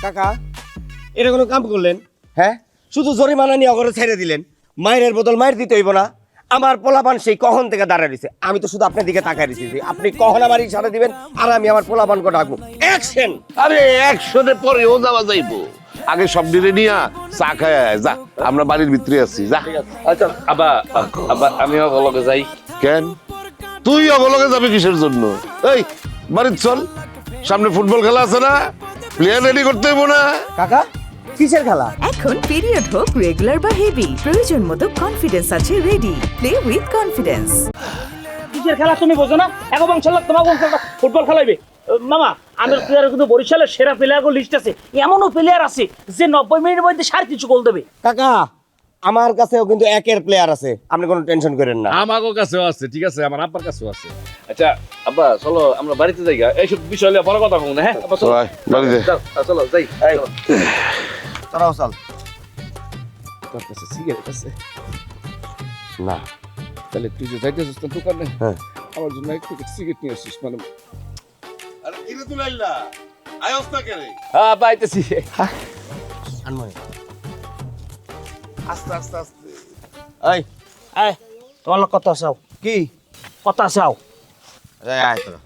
কাকা এটা কোনো কাম করলেন? হ্যাঁ, শুধু জরিমানা নিয়ে অগরে ছেড়ে দিলেন। মায়ের বদল মায়ের দিতে হইব না? আমার পোলাপান সেই কখন থেকে দাঁড়ায় দিছে, আমি তো শুধু আপনার দিকে তাকায় দিছি। আপনি কখন আমার ইশারা দিবেন আর আমি আমার পোলাপানকে ডাকবো। অ্যাকশন! আরে একশোতে পরেও যাওয়া যাইবো, আগে সব ডিরে নিয়া চা খায় যা, আমরা বাড়ির ভিতরে আছি যা। আচ্ছা আবা আবা আমিও বলকে যাই। কেন তুই অবলগে যাবি কিসের জন্য? এই বাড়ির চল, সামনে ফুটবল খেলা আছে না, প্লেয়ার রেডি করতে হইব না? কাকা কিসের খেলা? এখন পিরিয়ড হোক রেগুলার বা হেভি, প্রয়োজন মতো কনফিডেন্স আছে রেডি। Play with confidence. কিসের খেলা তুমি বোঝো না? এক বংশ লোক তোমার বংশ ফুটবল খেলাইবে। মামা আমার প্লেয়ার কিন্তু বরিশালের সেরা প্লেয়ার লিস্ট আছে। এমনও প্লেয়ার আছে যে 90 মিনিটের মধ্যে 3.5 গোল দেবে। কাকা আমার কাছেও কিন্তু একের প্লেয়ার আছে, আপনি কোনো টেনশন করেন না। আমারও কাছেও আছে, ঠিক আছে, আমার আব্বার কাছেও আছে। আচ্ছা আব্বা চলো আমরা বাড়িতে যাই, এইসব বিষয় নিয়ে বড় কথা বলবো না। হ্যাঁ আব্বা চলো চল, বাড়িতে। চলো যাই। তারাও চল। তোর কাছে সিগারেট আছে? না তাহলে তুই যে যাইতেছিস তোর দোকানে, হ্যাঁ। আমার জন্য একটু সিগারেট নিয়ে আসিস। মানে আরে কিরে তুলাইলা আয়স না কেরে? হ্যাঁ পাইতেছি। আনময় আস্তে আস্তে আস্তে। এই এই তোমার লোক কথা চাও, কি? কথা চাও। এই আয় তোরা।